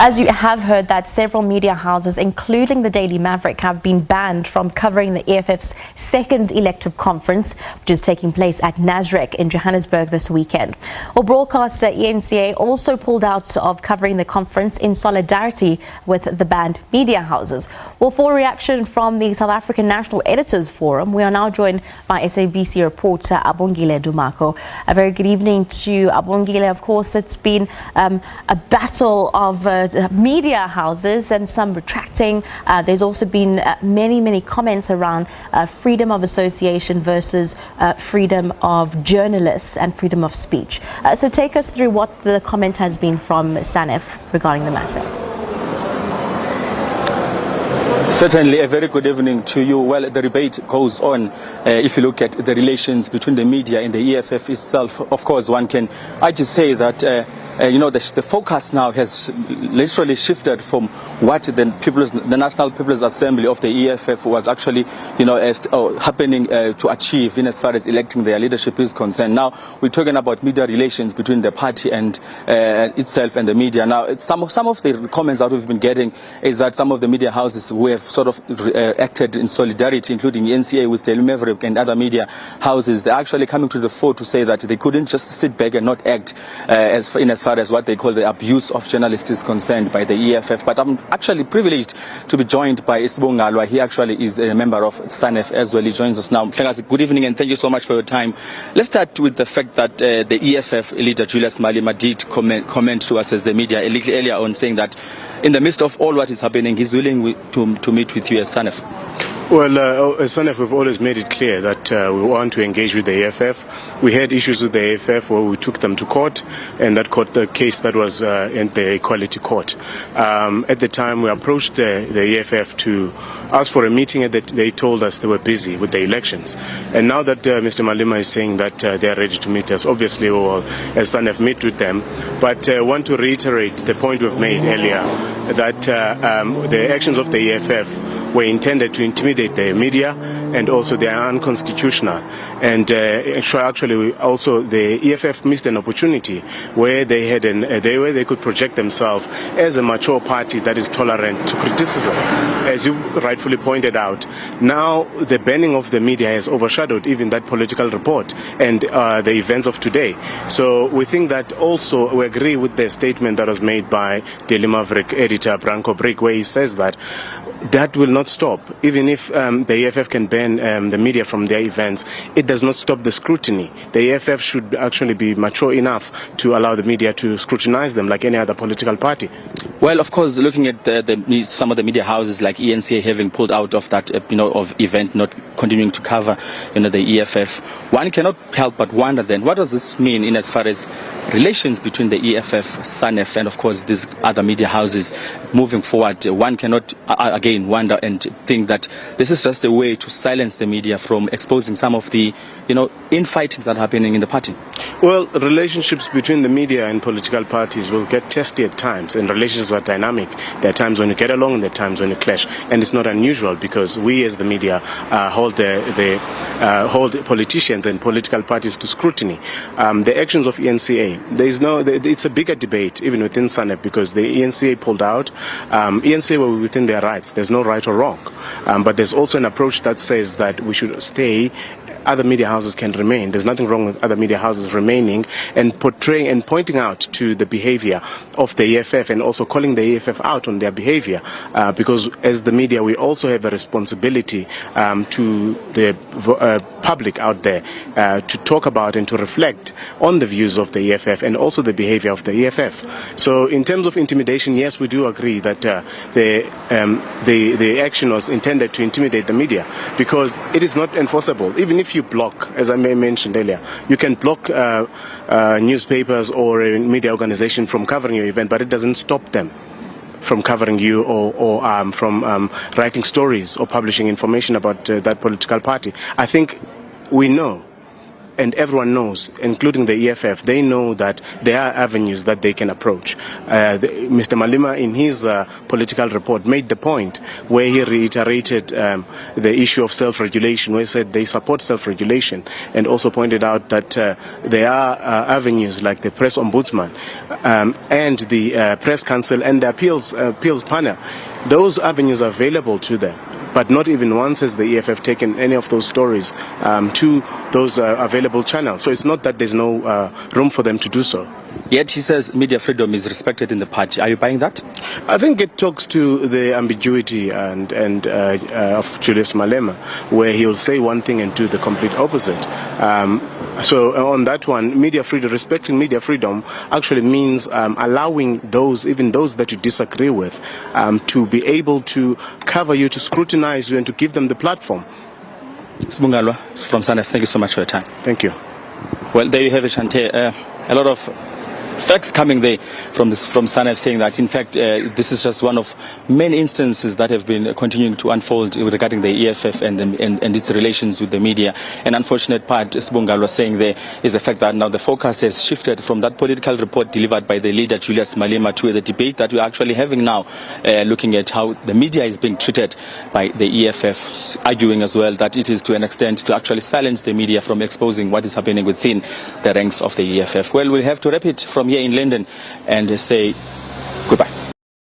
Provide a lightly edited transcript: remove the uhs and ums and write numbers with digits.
as you have heard, that several media houses, including the Daily Maverick, have been banned from covering the EFF's second elective conference, which is taking place at Nasrec in Johannesburg this weekend. Well, broadcaster eNCA also pulled out of covering the conference in solidarity with the banned media houses. Well, for a reaction from the South African National Editors Forum, we are now joined by SABC reporter Abongile Dumako. A very good evening to Abongile. Of course, it's been a battle of media houses and some retracting. There's also been many comments around freedom of association versus freedom of journalists and freedom of speech. So take us through what the comment has been from Sanef regarding the matter. Certainly, a very good evening to you. Well, the debate goes on. If you look at the relations between the media and the EFF itself, of course, one can just say that the focus now has literally shifted from what the National People's Assembly of the EFF was actually, happening to achieve in as far as electing their leadership is concerned. Now we're talking about media relations between the party and itself and the media. Now, some of the comments that we've been getting is that some of the media houses who have sort of acted in solidarity, including eNCA with Daily Maverick and other media houses, they're actually coming to the fore to say that they couldn't just sit back and not act as far as what they call the abuse of journalists is concerned by the EFF. But I'm actually privileged to be joined by Abongile. He actually is a member of Sanef as well. He joins us now. Good evening and thank you so much for your time. Let's start with the fact that the EFF leader Julius Malema did comment to us as the media a little earlier on, saying that in the midst of all what is happening, he's willing to meet with you as Sanef. Well, as Sanef, we've always made it clear that we want to engage with the EFF. We had issues with the EFF where we took them to court, and that court, the case that was in the Equality Court. At the time, we approached the EFF to ask for a meeting, and they told us they were busy with the elections. And now that Mr. Malema is saying that they are ready to meet us, obviously we will, as Sanef, meet with them. But I want to reiterate the point we've made earlier, that the actions of the EFF were intended to intimidate the media, and also they are unconstitutional. And actually, also the EFF missed an opportunity where they had where they could project themselves as a mature party that is tolerant to criticism, as you rightfully pointed out. Now the banning of the media has overshadowed even that political report and the events of today. So we think that also we agree with the statement that was made by Daily Maverick editor Branko Brick, where he says that will not stop. Even if the EFF can ban the media from their events, it does not stop the scrutiny. The EFF should actually be mature enough to allow the media to scrutinize them like any other political party. Well, of course, looking at some of the media houses like eNCA having pulled out of that of event, not continuing to cover the EFF, one cannot help but wonder then, what does this mean in as far as relations between the EFF, Sanef, and of course these other media houses moving forward? One cannot again wonder and think that this is just a way to silence the media from exposing some of the infightings that are happening in the party. Well, relationships between the media and political parties will get testy at times, and relationships are dynamic. There are times when you get along and there are times when you clash, and it's not unusual because we as the media hold hold politicians and political parties to scrutiny. The actions of eNCA, it's a bigger debate even within Sanef, because the eNCA pulled out. eNCA were within their rights. There's no right or wrong, but there's also an approach that says that we should stay. Other media houses can remain. There's nothing wrong with other media houses remaining and portraying and pointing out to the behavior of the EFF, and also calling the EFF out on their behavior, because as the media we also have a responsibility to the public out there to talk about and to reflect on the views of the EFF and also the behavior of the EFF. So in terms of intimidation, yes, we do agree that the action was intended to intimidate the media, because it is not enforceable. Even if you block, as I mentioned earlier, you can block newspapers or a media organization from covering your event, but it doesn't stop them from covering you or from writing stories or publishing information about that political party. I think we know, and everyone knows, including the EFF, they know that there are avenues that they can approach. Mr. Malema, in his political report, made the point where he reiterated the issue of self-regulation, where he said they support self-regulation, and also pointed out that there are avenues like the press ombudsman and the press council and the appeals panel. Those avenues are available to them, but not even once has the EFF taken any of those stories to those available channels. So it's not that there's no room for them to do so. Yet he says media freedom is respected in the party. Are you buying that? I think it talks to the ambiguity and of Julius Malema, where he'll say one thing and do the complete opposite. So on that one, media freedom, respecting media freedom actually means allowing those, even those that you disagree with, to be able to cover you, to scrutinize you, and to give them the platform. Abongile from Sanef, thank you so much for your time. Thank you. Well, there you have it, Shante. A lot of facts coming there from Sanef, saying that in fact this is just one of many instances that have been continuing to unfold regarding the EFF and its relations with the media. An unfortunate part, as Abongile was saying there, is the fact that now the focus has shifted from that political report delivered by the leader Julius Malema to the debate that we're actually having now, looking at how the media is being treated by the EFF, arguing as well that it is to an extent to actually silence the media from exposing what is happening within the ranks of the EFF. Well, we'll have to wrap it from here in London and say